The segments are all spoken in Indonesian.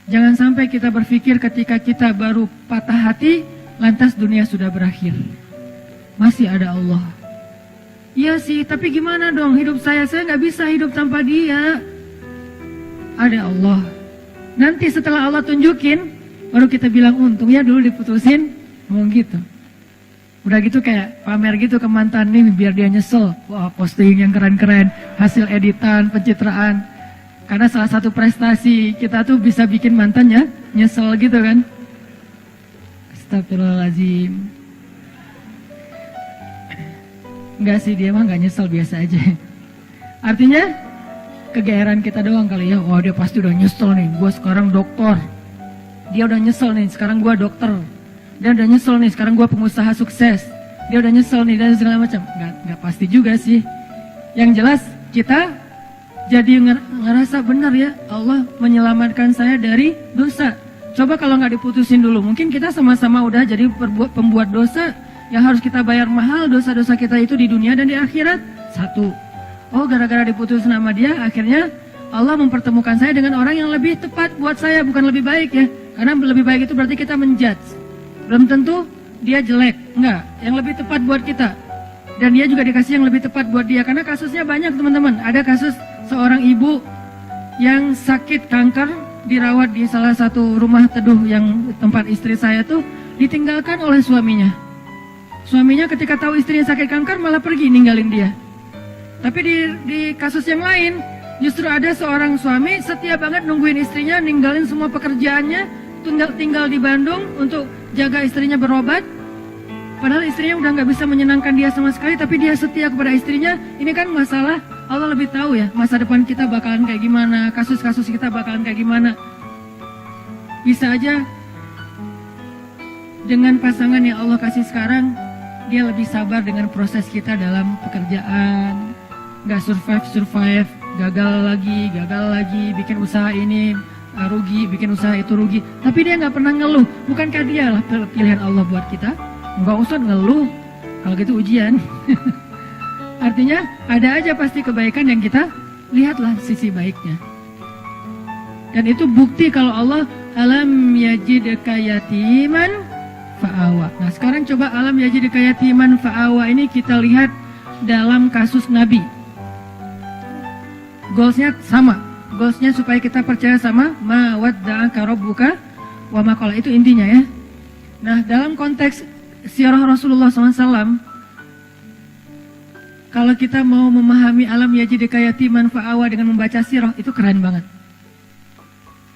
Jangan sampai kita berpikir ketika kita baru patah hati, lantas dunia sudah berakhir. Masih ada Allah. Iya sih, tapi gimana dong hidup saya nggak bisa hidup tanpa dia. Ada Allah. Nanti setelah Allah tunjukin, baru kita bilang untung ya dulu diputusin, ngomong gitu. Udah gitu kayak pamer gitu ke mantan nih biar dia nyesel. Wah, posting yang keren-keren, hasil editan, pencitraan. Karena salah satu prestasi kita tuh bisa bikin mantannya nyesel gitu kan. Astagfirullahaladzim. Enggak sih, dia mah gak nyesel, biasa aja. Artinya kegeeran kita doang kali ya. Wah, dia pasti udah nyesel nih, gue sekarang dokter. Dia udah nyesel nih, sekarang gue dokter. Dia udah nyesel nih, sekarang gue pengusaha sukses. Dia udah nyesel nih dan segala macam. Nggak pasti juga sih. Yang jelas kita jadi ngerasa benar ya, Allah menyelamatkan saya dari dosa. Coba kalau nggak diputusin dulu, mungkin kita sama-sama udah jadi pembuat dosa yang harus kita bayar mahal dosa-dosa kita itu di dunia dan di akhirat. Satu, oh gara-gara diputusin sama dia, akhirnya Allah mempertemukan saya dengan orang yang lebih tepat buat saya, bukan lebih baik ya. Karena lebih baik itu berarti kita menjudge. Belum tentu dia jelek, enggak. Yang lebih tepat buat kita. Dan dia juga dikasih yang lebih tepat buat dia. Karena kasusnya banyak teman-teman. Ada kasus seorang ibu yang sakit kanker, dirawat di salah satu rumah teduh yang tempat istri saya tuh, ditinggalkan oleh suaminya. Suaminya ketika tahu istrinya sakit kanker malah pergi ninggalin dia. Tapi di kasus yang lain, justru ada seorang suami setia banget nungguin istrinya, ninggalin semua pekerjaannya, tinggal di Bandung untuk jaga istrinya berobat. Padahal istrinya udah nggak bisa menyenangkan dia sama sekali, tapi dia setia kepada istrinya. Ini kan masalah Allah lebih tahu ya, masa depan kita bakalan kayak gimana, kasus-kasus kita bakalan kayak gimana. Bisa aja dengan pasangan yang Allah kasih sekarang, dia lebih sabar dengan proses kita dalam pekerjaan. Gak survive, gagal lagi, bikin usaha ini rugi, bikin usaha itu rugi. Tapi dia gak pernah ngeluh. Bukankah dia lah pilihan Allah buat kita? Gak usah ngeluh, kalau gitu ujian. Artinya ada aja pasti kebaikan yang kita lihatlah sisi baiknya. Dan itu bukti kalau Allah alam yajidka yatiman fa'awa. Nah sekarang coba alam yajidka yatiman fa'awa ini kita lihat dalam kasus Nabi. Goalsnya sama. Goalsnya supaya kita percaya sama ma wadda'aka rabbuka wa ma qala, itu intinya ya. Nah dalam konteks sirah Rasulullah SAW, kalau kita mau memahami alam yajidka yatiman fa'awa dengan membaca sirah, itu keren banget.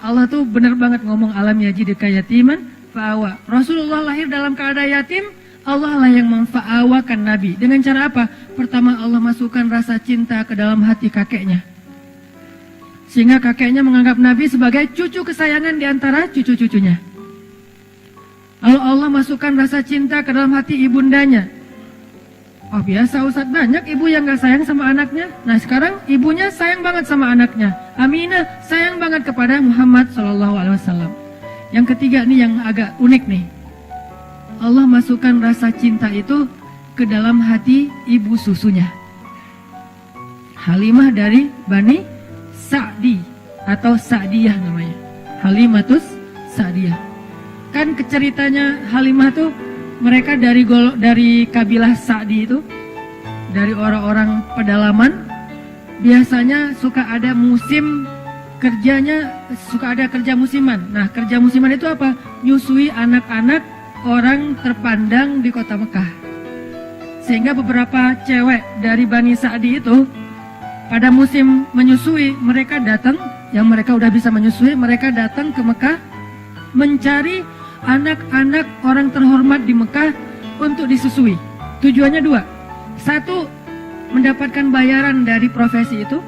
Allah tuh benar banget ngomong alam yajidka yatiman fa'awa. Rasulullah lahir dalam keadaan yatim, Allah lah yang memfa'awakan Nabi. Dengan cara apa? Pertama Allah masukkan rasa cinta ke dalam hati kakeknya. Sehingga kakeknya menganggap Nabi sebagai cucu kesayangan di antara cucu-cucunya. Lalu Allah masukkan rasa cinta ke dalam hati ibundanya. Oh biasa Ustadz, banyak ibu yang gak sayang sama anaknya. Nah sekarang ibunya sayang banget sama anaknya. Aminah sayang banget kepada Muhammad SAW. Yang ketiga nih yang agak unik nih. Allah masukkan rasa cinta itu ke dalam hati ibu susunya. Halimah dari Bani Sa'di atau Sa'diyah namanya. Halimatus Sa'diyah. Kan ceritanya Halimah tuh mereka dari kabilah Sa'di itu, dari orang-orang pedalaman, biasanya suka ada musim kerjanya, suka ada kerja musiman. Nah kerja musiman itu apa? Nyusui anak-anak orang terpandang di kota Mekah. Sehingga beberapa cewek dari Bani Sa'di itu pada musim menyusui, mereka datang, yang mereka udah bisa menyusui, mereka datang ke Mekah mencari anak-anak orang terhormat di Mekah untuk disusui. Tujuannya dua. Satu, mendapatkan bayaran dari profesi itu.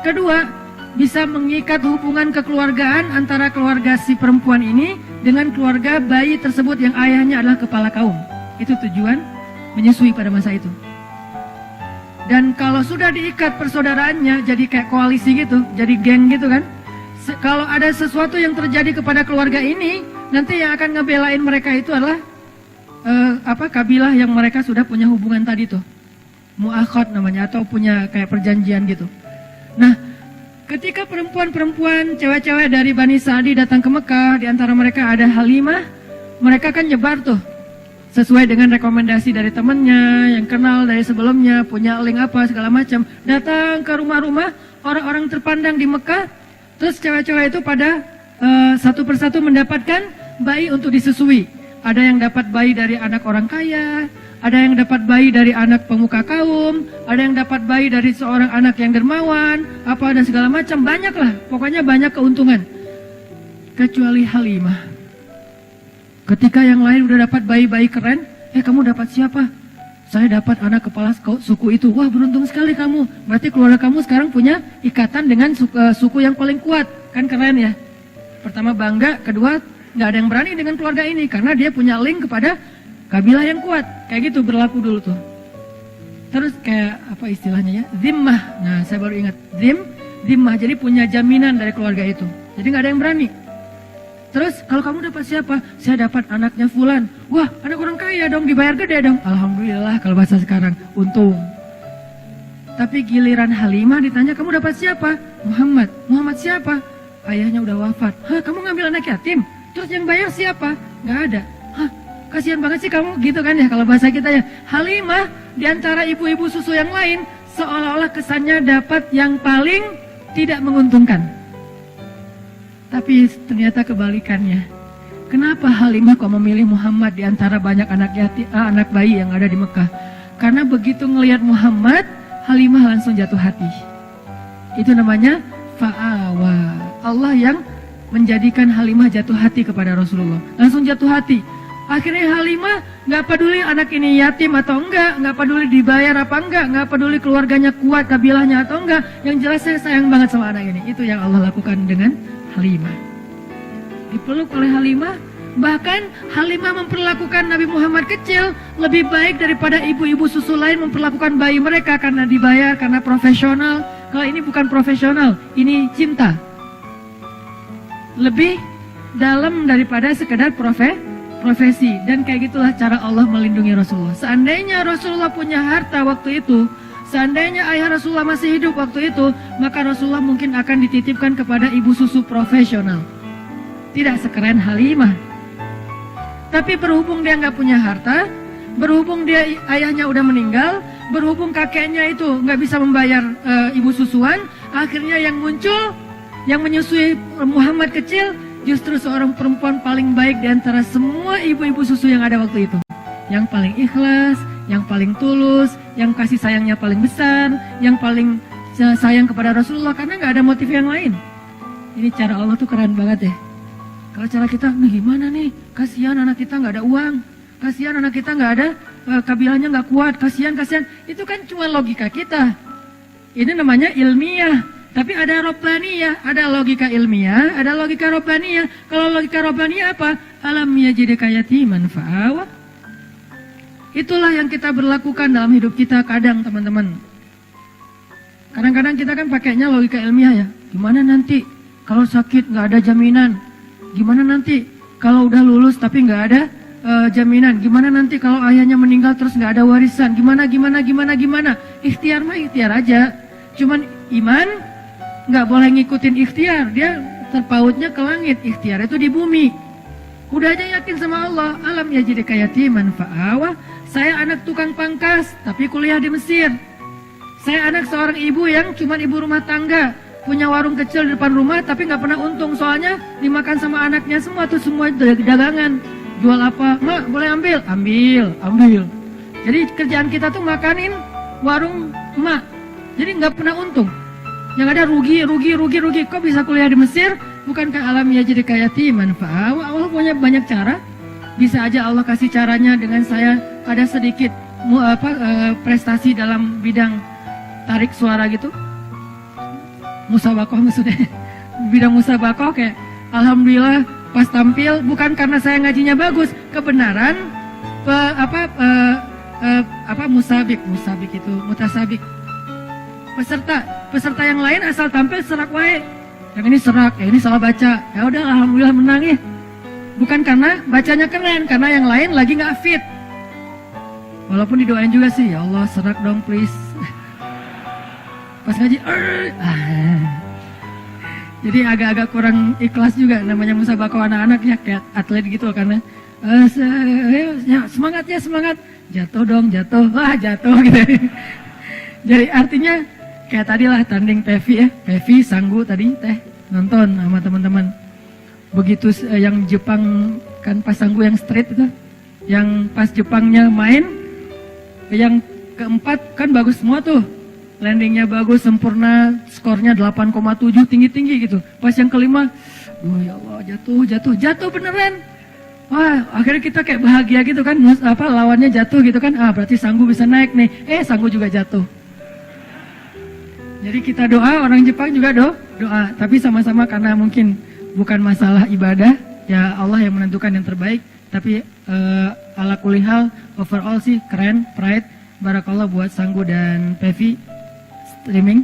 Kedua, bisa mengikat hubungan kekeluargaan antara keluarga si perempuan ini dengan keluarga bayi tersebut yang ayahnya adalah kepala kaum. Itu tujuan menyusui pada masa itu. Dan kalau sudah diikat persaudaraannya jadi kayak koalisi gitu, jadi geng gitu kan. Kalau ada sesuatu yang terjadi kepada keluarga ini, nanti yang akan ngebelain mereka itu adalah kabilah yang mereka sudah punya hubungan tadi tuh. Mu'akhad namanya, atau punya kayak perjanjian gitu. Nah, Ketika perempuan-perempuan, cewek-cewek dari Bani Sa'di datang ke Mekah, di antara mereka ada Halimah, mereka kan nyebar tuh. Sesuai dengan rekomendasi dari temannya, yang kenal dari sebelumnya, punya link apa, segala macam. Datang ke rumah-rumah, orang-orang terpandang di Mekah, terus cewek-cewek itu pada satu persatu mendapatkan bayi untuk disusui. Ada yang dapat bayi dari anak orang kaya, ada yang dapat bayi dari anak pemuka kaum, ada yang dapat bayi dari seorang anak yang dermawan, apa dan segala macam, banyak lah, pokoknya banyak keuntungan. Kecuali Halimah. Ketika yang lain udah dapat bayi-bayi keren, kamu dapat siapa? Saya dapat anak kepala suku itu. Wah, beruntung sekali kamu. Berarti keluarga kamu sekarang punya ikatan dengan suku yang paling kuat. Kan keren ya? Pertama bangga, kedua nggak ada yang berani dengan keluarga ini karena dia punya link kepada kabilah yang kuat. Kayak gitu berlaku dulu tuh. Terus kayak apa istilahnya ya? Zimmah. Nah, saya baru ingat. Zimmah. Jadi punya jaminan dari keluarga itu. Jadi nggak ada yang berani. Terus kalau kamu dapat siapa? Saya dapat anaknya Fulan. Wah, anak orang kaya dong, dibayar gede dong. Alhamdulillah kalau bahasa sekarang, untung. Tapi giliran Halimah ditanya, kamu dapat siapa? Muhammad. Muhammad siapa? Ayahnya udah wafat. Hah, kamu ngambil anak yatim? Terus yang bayar siapa? Nggak ada. Hah, kasihan banget sih kamu, gitu kan ya kalau bahasa kita ya. Halimah diantara ibu-ibu susu yang lain seolah-olah kesannya dapat yang paling tidak menguntungkan. Tapi ternyata kebalikannya. Kenapa Halimah kok memilih Muhammad di antara banyak anak bayi yang ada di Mekah? Karena begitu ngelihat Muhammad, Halimah langsung jatuh hati. Itu namanya fa'awa. Allah yang menjadikan Halimah jatuh hati kepada Rasulullah. Langsung jatuh hati. Akhirnya Halimah nggak peduli anak ini yatim atau enggak, nggak peduli dibayar apa enggak, nggak peduli keluarganya kuat, kabilahnya atau enggak. Yang jelas saya sayang banget sama anak ini. Itu yang Allah lakukan dengan Halimah. Dipeluk oleh Halimah. Bahkan Halimah memperlakukan Nabi Muhammad kecil lebih baik daripada ibu-ibu susu lain memperlakukan bayi mereka karena dibayar, karena profesional. Kalau ini bukan profesional, ini cinta. Lebih dalam daripada sekedar profesi. Dan kayak gitulah cara Allah melindungi Rasulullah. Seandainya Rasulullah punya harta waktu itu, seandainya ayah Rasulullah masih hidup waktu itu, maka Rasulullah mungkin akan dititipkan kepada ibu susu profesional. Tidak sekeren Halimah. Tapi berhubung dia nggak punya harta, berhubung dia ayahnya udah meninggal, berhubung kakeknya itu nggak bisa membayar ibu susuan, akhirnya yang muncul, yang menyusui Muhammad kecil, justru seorang perempuan paling baik di antara semua ibu-ibu susu yang ada waktu itu. Yang paling ikhlas, yang paling tulus, yang kasih sayangnya paling besar, yang paling sayang kepada Rasulullah karena nggak ada motif yang lain. Ini cara Allah tuh keren banget ya. Kalau cara kita, nah gimana nih? Kasihan anak kita nggak ada uang, kasihan anak kita nggak ada kabilahnya nggak kuat, kasihan. Itu kan cuma logika kita. Ini namanya ilmiah. Tapi ada robbaniyah, ada logika ilmiah, ada logika robbaniyah. Kalau logika robbaniyah apa? Alam yajidka yatiman fa'awa. Itulah yang kita berlakukan dalam hidup kita kadang, teman-teman. Kadang-kadang kita kan pakainya logika ilmiah ya. Gimana nanti kalau sakit nggak ada jaminan? Gimana nanti kalau udah lulus tapi nggak ada jaminan? Gimana nanti kalau ayahnya meninggal terus nggak ada warisan? Gimana? Ikhtiar mah ikhtiar aja. Cuman iman nggak boleh ngikutin ikhtiar. Dia terpautnya ke langit. Ikhtiar itu di bumi. Udah aja yakin sama Allah. Alam yajidka yatiman fa'awa. Saya anak tukang pangkas tapi kuliah di Mesir. Saya anak seorang ibu yang cuman ibu rumah tangga, punya warung kecil di depan rumah tapi nggak pernah untung soalnya dimakan sama anaknya semua tuh, semua dagangan. Jual apa? Mak, boleh ambil? Ambil. Jadi kerjaan kita tuh makanin warung emak. Jadi nggak pernah untung. Yang ada rugi. Kok bisa kuliah di Mesir? Bukankah alam yajidka yatiman fa'awa? Allah punya banyak cara. Bisa aja Allah kasih caranya dengan saya ada sedikit prestasi dalam bidang tarik suara gitu. Musabakoh maksudnya. Bidang musabakoh kayak alhamdulillah pas tampil bukan karena saya ngajinya bagus, kebenaran musabik itu mutasabik. Peserta yang lain asal tampil serak wae. Yang ini serak, yang ini salah baca. Ya udah alhamdulillah menang ya. Bukan karena bacanya keren, karena yang lain lagi nggak fit. Walaupun didoain juga sih, ya Allah serak dong please. Pas ngaji, Jadi agak-agak kurang ikhlas juga namanya musabaqah anak-anak ya, kayak atlet gitu karena semangat ya semangat, jatuh dong jatuh, wah jatuh gitu. Jadi artinya kayak tadi lah tanding Pevi ya, Pevi Sanggu tadi teh nonton sama teman-teman. Begitu yang Jepang kan pas Sanggu yang street itu, yang pas Jepangnya main, yang keempat kan bagus semua tuh. Landingnya bagus, sempurna, skornya 8,7, tinggi-tinggi gitu. Pas yang kelima, oh ya Allah jatuh beneran. Wah, akhirnya kita kayak bahagia gitu kan, lawannya jatuh gitu kan. Berarti Sanggu bisa naik nih. Sanggu juga jatuh. Jadi kita doa, orang Jepang juga doa. Tapi sama-sama karena mungkin bukan masalah ibadah, ya Allah yang menentukan yang terbaik. Tapi ala kulihal, overall sih keren, pride. Barakallah buat Sanggu dan Pevi. Streaming,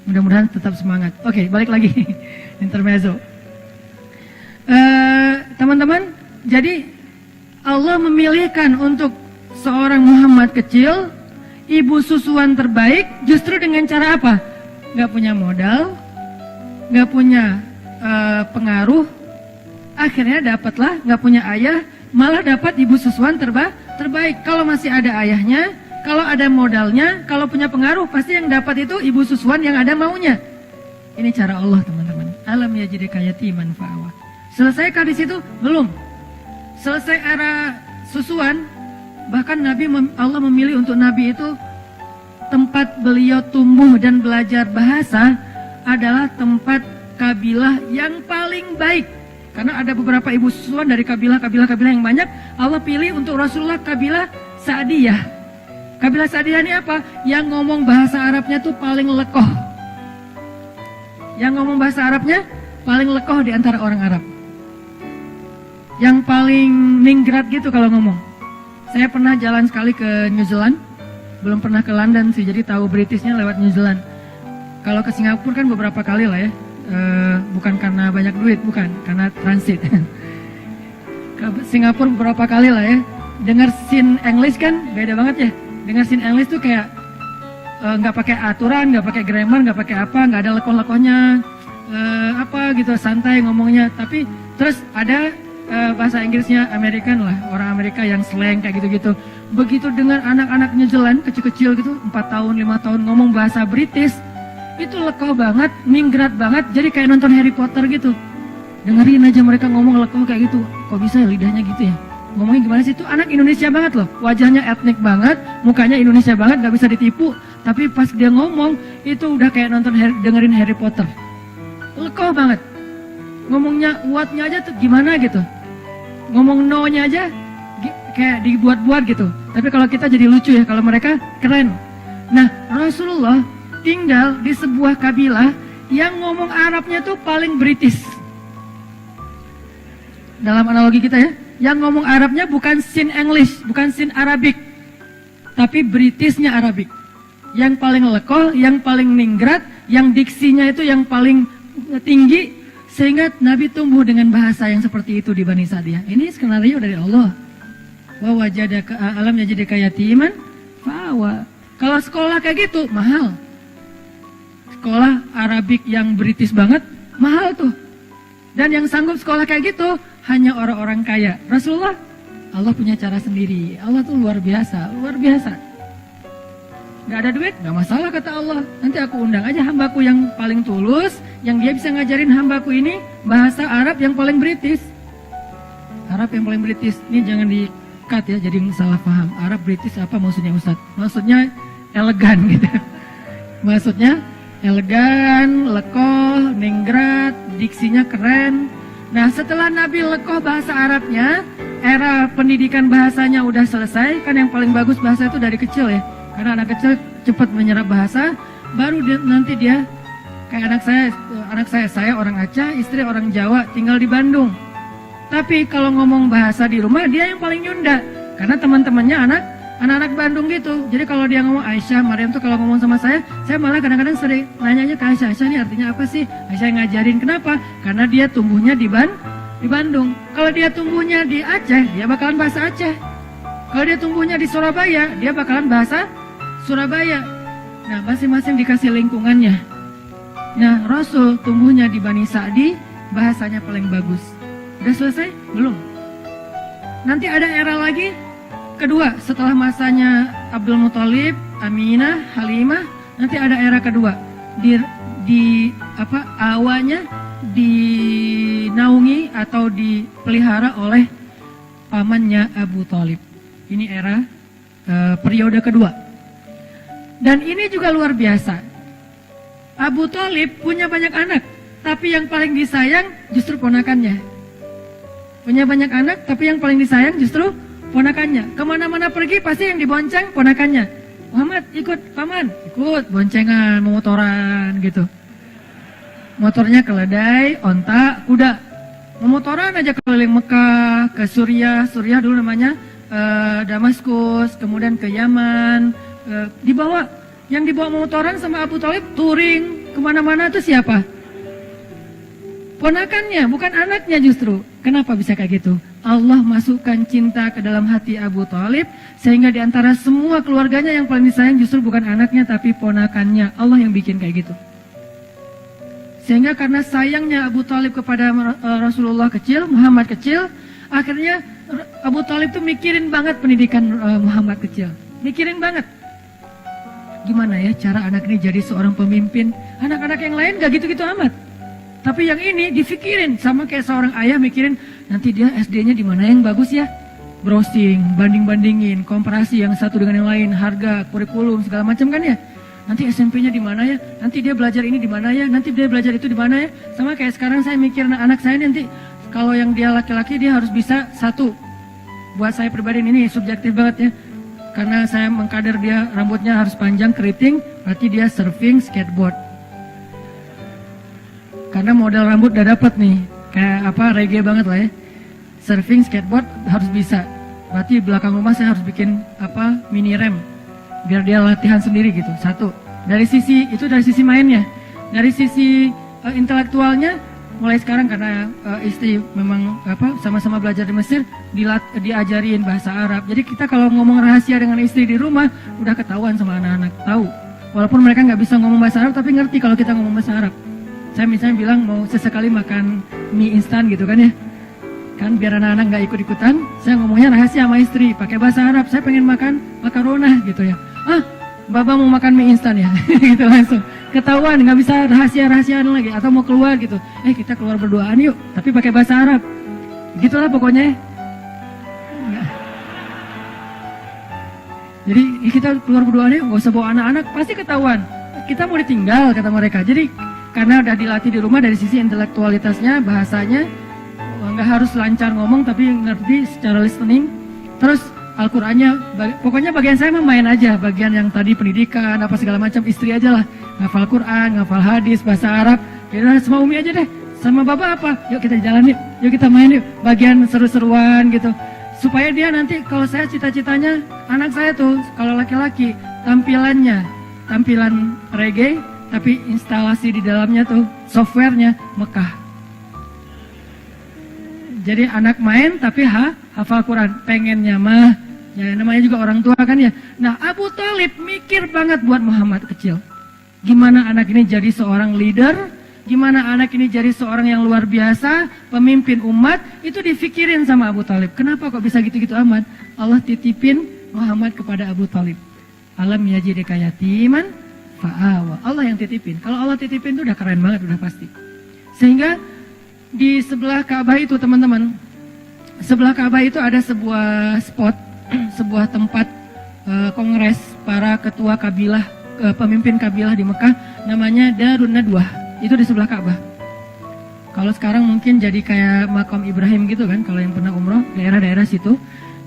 mudah-mudahan tetap semangat. Oke, balik lagi intermezzo. Teman-teman, jadi Allah memilihkan untuk seorang Muhammad kecil, ibu susuan terbaik, justru dengan cara apa? Gak punya modal, gak punya pengaruh, akhirnya dapatlah gak punya ayah, malah dapat ibu susuan terbaik. Kalau masih ada ayahnya, kalau ada modalnya, kalau punya pengaruh, pasti yang dapat itu ibu susuan yang ada maunya. Ini cara Allah, teman-teman. Alam yajidka yatiman fa'awa. Selesaikah di situ? Belum. Selesai era susuan, bahkan Allah memilih untuk Nabi itu tempat beliau tumbuh dan belajar bahasa adalah tempat kabilah yang paling baik. Karena ada beberapa ibu susuan dari kabilah yang banyak, Allah pilih untuk Rasulullah kabilah Sa'diyah. Kabilah Sa'diyah ini apa? Yang ngomong bahasa Arabnya tuh paling lekoh. Yang ngomong bahasa Arabnya paling lekoh di antara orang Arab. Yang paling ningrat gitu kalau ngomong. Saya pernah jalan sekali ke New Zealand. Belum pernah ke London sih, jadi tahu Britishnya lewat New Zealand. Kalau ke Singapura kan beberapa kali lah ya. Bukan karena banyak duit, bukan. Karena transit. Ke Singapura beberapa kali lah ya. Dengar scene English kan beda banget ya. Dengar scene English tuh kayak nggak pakai aturan, nggak pakai grammar, nggak pakai apa, nggak ada lekoh-lekohnya, apa gitu, santai ngomongnya. Tapi terus ada bahasa Inggrisnya American lah, orang Amerika yang slang kayak gitu-gitu. Begitu dengar anak-anak New Zealand kecil-kecil gitu, 4 tahun, 5 tahun ngomong bahasa British, itu lekoh banget, minggat banget, jadi kayak nonton Harry Potter gitu. Dengerin aja mereka ngomong lekoh kayak gitu, kok bisa ya lidahnya gitu ya? Ngomongnya gimana sih? Itu anak Indonesia banget loh, wajahnya etnik banget, mukanya Indonesia banget, gak bisa ditipu. Tapi pas dia ngomong, itu udah kayak dengerin Harry Potter. Lekoh banget. Ngomongnya what-nya aja tuh gimana gitu. Ngomong no-nya aja kayak dibuat-buat gitu. Tapi kalau kita jadi lucu ya, kalau mereka keren. Nah, Rasulullah tinggal di sebuah kabilah yang ngomong Arabnya tuh paling British. Dalam analogi kita ya, yang ngomong Arabnya bukan sin English, bukan sin Arabic, tapi Britishnya Arabic. Yang paling lekoh, yang paling ningrat, yang diksinya itu yang paling tinggi, sehingga Nabi tumbuh dengan bahasa yang seperti itu di Bani Sa'diyah. Ini skenario dari Allah. Wa wajadaka alam yajidka yatiman fa'awa. Kalau sekolah kayak gitu mahal. Sekolah Arabik yang British banget mahal tuh. Dan yang sanggup sekolah kayak gitu hanya orang-orang kaya. Rasulullah, Allah punya cara sendiri. Allah tuh luar biasa, luar biasa. Gak ada duit, gak masalah kata Allah. Nanti aku undang aja hambaku yang paling tulus, yang dia bisa ngajarin hambaku ini bahasa Arab yang paling British. Arab yang paling British, ini jangan di-cut ya, jadi salah paham. Arab British apa maksudnya Ustaz? Maksudnya elegan gitu. Maksudnya elegan, lekoh, ningrat, diksinya keren. Nah, setelah Nabi lekoh bahasa Arabnya, era pendidikan bahasanya udah selesai. Kan yang paling bagus bahasa itu dari kecil ya. Karena anak kecil cepat menyerap bahasa. Baru nanti dia, kayak anak saya orang Aceh, istri orang Jawa, tinggal di Bandung. Tapi kalau ngomong bahasa di rumah, dia yang paling nyunda. Karena teman-temannya anak-anak Bandung gitu. Jadi kalau dia ngomong Aisyah, Maryam tuh kalau ngomong sama saya malah kadang-kadang sering nanyanya ke Aisyah, Aisyah ini artinya apa sih? Aisyah ngajarin. Kenapa? Karena dia tumbuhnya di Bandung. Kalau dia tumbuhnya di Aceh, dia bakalan bahasa Aceh. Kalau dia tumbuhnya di Surabaya, dia bakalan bahasa Surabaya. Nah, masing-masing dikasih lingkungannya. Nah, Rasul tumbuhnya di Bani Sa'di, bahasanya paling bagus. Udah selesai? Belum. Nanti ada era lagi, kedua, setelah masanya Abdul Muthalib, Aminah, Halimah, nanti ada era kedua. Awalnya dinaungi atau dipelihara oleh pamannya Abu Thalib. Ini era periode kedua. Dan ini juga luar biasa. Abu Thalib punya banyak anak, tapi yang paling disayang justru ponakannya. Punya banyak anak, tapi yang paling disayang justru ponakannya. Kemana-mana pergi pasti yang dibonceng ponakannya. Muhammad ikut paman, ikut boncengan, motoran gitu. Motornya keledai, onta, kuda. Memotoran aja keliling Mekah, ke Suriah dulu namanya Damaskus, kemudian ke Yaman. Yang dibawa motoran sama Abu Thalib touring kemana-mana itu siapa? Ponakannya, bukan anaknya justru. Kenapa bisa kayak gitu? Allah masukkan cinta ke dalam hati Abu Thalib, sehingga diantara semua keluarganya yang paling disayang justru bukan anaknya tapi ponakannya. Allah yang bikin kayak gitu. Sehingga karena sayangnya Abu Thalib kepada Rasulullah kecil, Muhammad kecil, akhirnya Abu Thalib tuh mikirin banget pendidikan Muhammad kecil. Mikirin banget. Gimana ya cara anak ini jadi seorang pemimpin? Anak-anak yang lain gak gitu-gitu amat. Tapi yang ini difikirin, sama kayak seorang ayah mikirin, nanti dia SD-nya di mana yang bagus ya? Browsing, banding-bandingin, komparasi yang satu dengan yang lain, harga, kurikulum, segala macam kan ya? Nanti SMP-nya di mana ya? Nanti dia belajar ini di mana ya? Nanti dia belajar itu di mana ya? Sama kayak sekarang saya mikir anak saya nanti, kalau yang dia laki-laki dia harus bisa satu. Buat saya pribadi ini subjektif banget ya. Karena saya mengkader dia rambutnya harus panjang, keriting, berarti dia surfing, skateboard. Karena model rambut udah dapet nih, kayak reggae banget lah ya. Surfing, skateboard harus bisa. Berarti belakang rumah saya harus bikin mini rem, biar dia latihan sendiri gitu. Satu. Dari sisi mainnya. Dari sisi intelektualnya, mulai sekarang karena istri memang sama-sama belajar di Mesir, diajarin bahasa Arab. Jadi kita kalau ngomong rahasia dengan istri di rumah udah ketahuan sama anak-anak, tahu. Walaupun mereka nggak bisa ngomong bahasa Arab, tapi ngerti kalau kita ngomong bahasa Arab. Saya misalnya bilang mau sesekali makan mie instan gitu kan ya, kan biar anak-anak nggak ikut-ikutan. Saya ngomongnya rahasia sama istri pakai bahasa Arab. Saya pengen makan makarona gitu ya. Baba mau makan mie instan ya, gitu langsung ketahuan, nggak bisa rahasia-rahasiaan lagi. Atau mau keluar gitu, kita keluar berduaan yuk, tapi pakai bahasa Arab. Gitulah pokoknya. Jadi kita keluar berduaan yuk, nggak usah bawa anak-anak, pasti ketahuan. Kita mau ditinggal kata mereka. Jadi karena udah dilatih di rumah dari sisi intelektualitasnya, bahasanya nggak harus lancar ngomong, tapi ngerti secara listening. Terus Al-Qur'annya, pokoknya bagian saya mah main aja, bagian yang tadi pendidikan, apa segala macam, istri aja lah. Ngafal Quran, ngafal hadis, bahasa Arab, ya sama Umi aja deh. Sama Baba apa? Yuk kita jalan yuk kita main yuk. Bagian seru-seruan gitu. Supaya dia nanti, kalau saya cita-citanya, anak saya tuh, kalau laki-laki, tampilan reggae, tapi instalasi di dalamnya tuh, softwarenya Mekah. Jadi anak main tapi hafal Quran, pengennya mah, ya namanya juga orang tua kan ya. Nah Abu Thalib mikir banget buat Muhammad kecil. Gimana anak ini jadi seorang leader, gimana anak ini jadi seorang yang luar biasa, pemimpin umat, itu difikirin sama Abu Thalib. Kenapa kok bisa gitu-gitu amat? Allah titipin Muhammad kepada Abu Thalib. Alam yajidika yatiman fa'awa. Allah yang titipin. Kalau Allah titipin itu udah keren banget, udah pasti. Sehingga di sebelah Ka'bah itu teman-teman, sebelah Ka'bah itu ada sebuah spot, sebuah tempat kongres para ketua kabilah, pemimpin kabilah di Mekah, namanya Darun Nadwah. Itu di sebelah Ka'bah. Kalau sekarang mungkin jadi kayak makam Ibrahim gitu kan, kalau yang pernah umroh, daerah-daerah situ.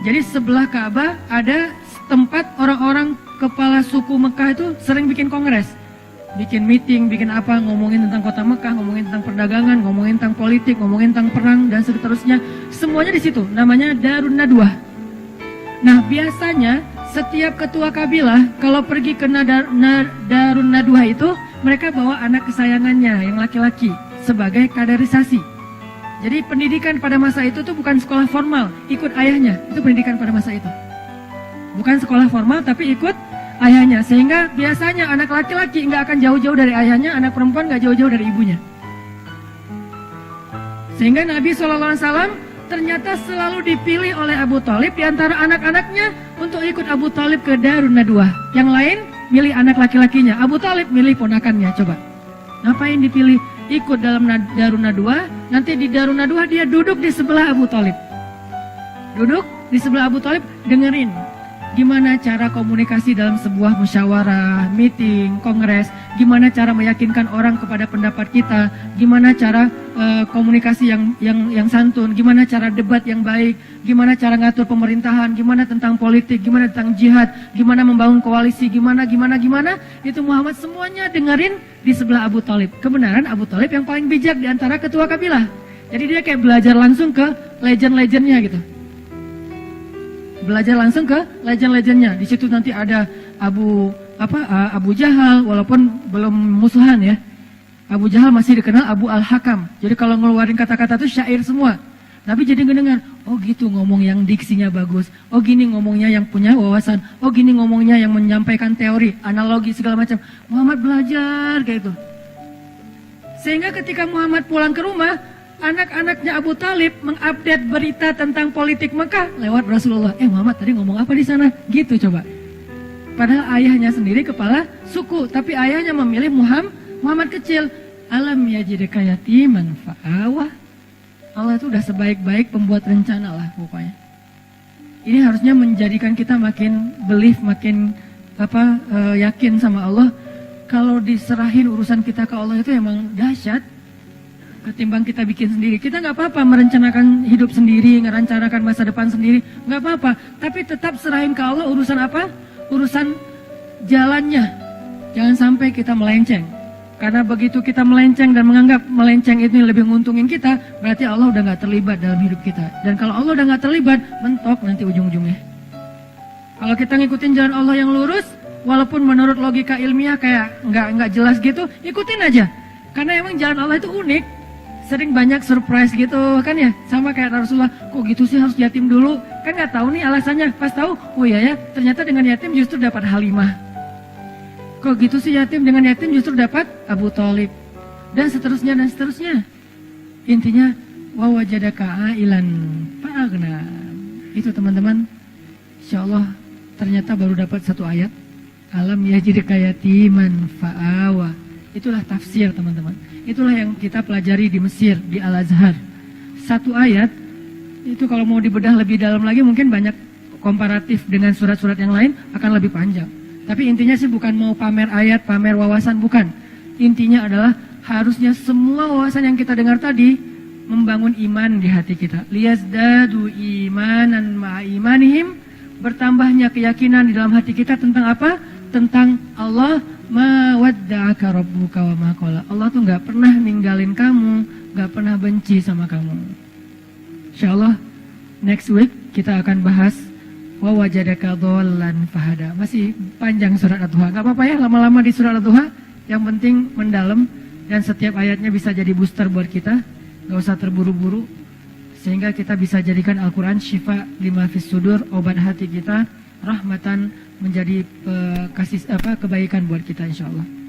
Jadi sebelah Ka'bah ada tempat orang-orang kepala suku Mekah itu sering bikin kongres. Bikin meeting, bikin apa, ngomongin tentang kota Mekah, ngomongin tentang perdagangan, ngomongin tentang politik, ngomongin tentang perang, dan seterusnya. Semuanya di situ, namanya Darun Nadwah. Nah biasanya setiap ketua kabilah kalau pergi ke Darun Nadwah itu, mereka bawa anak kesayangannya yang laki-laki sebagai kaderisasi. Jadi pendidikan pada masa itu tuh bukan sekolah formal, ikut ayahnya, itu pendidikan pada masa itu. Bukan sekolah formal tapi ikut ayahnya. Sehingga biasanya anak laki-laki nggak akan jauh-jauh dari ayahnya, anak perempuan nggak jauh-jauh dari ibunya. Sehingga Nabi SAW ternyata selalu dipilih oleh Abu Thalib di antara anak-anaknya untuk ikut Abu Thalib ke Darun Nadwah. Yang lain milih anak laki-lakinya, Abu Thalib milih ponakannya. Coba, ngapain dipilih ikut dalam Darun Nadwah? Nanti di Darun Nadwah dia duduk di sebelah Abu Thalib. Duduk di sebelah Abu Thalib, dengerin gimana cara komunikasi dalam sebuah musyawarah, meeting, kongres, gimana cara meyakinkan orang kepada pendapat kita, gimana cara komunikasi yang santun, gimana cara debat yang baik, gimana cara ngatur pemerintahan, gimana tentang politik, gimana tentang jihad, gimana membangun koalisi, gimana, itu Muhammad semuanya dengerin di sebelah Abu Thalib. Kebenaran Abu Thalib yang paling bijak di antara ketua kabilah. Jadi dia kayak belajar langsung ke legend-legendnya gitu. Belajar langsung ke legend-legendnya. Di situ nanti ada Abu Jahal, walaupun belum musuhan ya. Abu Jahal masih dikenal Abu Al-Hakam. Jadi kalau ngeluarin kata-kata itu syair semua. Nabi jadi ngedengar, oh gitu ngomong yang diksinya bagus. Oh gini ngomongnya yang punya wawasan. Oh gini ngomongnya yang menyampaikan teori, analogi segala macam. Muhammad belajar kayak itu. Sehingga ketika Muhammad pulang ke rumah, anak-anaknya Abu Thalib mengupdate berita tentang politik Mekah lewat Rasulullah. Muhammad tadi ngomong apa di sana? Gitu coba. Padahal ayahnya sendiri kepala suku, tapi ayahnya memilih Muhammad kecil. Alam yajidka yatiman fa'awah. Allah itu udah sebaik-baik pembuat rencana lah pokoknya. Ini harusnya menjadikan kita makin belief, makin yakin sama Allah. Kalau diserahin urusan kita ke Allah itu emang dahsyat. Ketimbang kita bikin sendiri. Kita nggak apa-apa merencanakan hidup sendiri, merencanakan masa depan sendiri, nggak apa-apa. Tapi tetap serahin ke Allah urusan apa? Urusan jalannya. Jangan sampai kita melenceng. Karena begitu kita melenceng dan menganggap melenceng itu lebih menguntungin kita, berarti Allah udah nggak terlibat dalam hidup kita. Dan kalau Allah udah nggak terlibat, mentok nanti ujung-ujungnya. Kalau kita ngikutin jalan Allah yang lurus, walaupun menurut logika ilmiah kayak nggak jelas gitu, ikutin aja. Karena emang jalan Allah itu unik. Sering banyak surprise gitu kan ya, sama kayak Rasulullah, kok gitu sih harus yatim dulu, kan nggak tahu nih alasannya, pas tahu, oh iya ya, ternyata dengan yatim justru dapat Halimah, kok gitu sih yatim dengan yatim justru dapat Abu Thalib, dan seterusnya. Intinya, wa wajadaka ailan fa'aghna. Itu teman-teman, insya Allah ternyata baru dapat satu ayat, alam yajidka yatiman fa'awa. Itulah tafsir teman-teman. Itulah yang kita pelajari di Mesir, di Al-Azhar. Satu ayat, itu kalau mau dibedah lebih dalam lagi mungkin banyak komparatif dengan surat-surat yang lain akan lebih panjang. Tapi intinya sih bukan mau pamer ayat, pamer wawasan, bukan. Intinya adalah harusnya semua wawasan yang kita dengar tadi membangun iman di hati kita. Liyazdadu imanan ma'a imanihim, bertambahnya keyakinan di dalam hati kita tentang apa? Tentang Allah. Ma wadda'aka rabbuka wa ma qala. Allah tuh gak pernah ninggalin kamu, gak pernah benci sama kamu. Insyaallah next week kita akan bahas wa wajadaka dhallan fahada. Masih panjang surat Ad-Duha. Gak apa-apa ya lama-lama di surat Ad-Duha. Yang penting mendalam dan setiap ayatnya bisa jadi booster buat kita. Gak usah terburu-buru, sehingga kita bisa jadikan Al-Quran syifa lima fis sudur, obat hati kita, rahmatan, menjadi kebaikan buat kita insyaallah.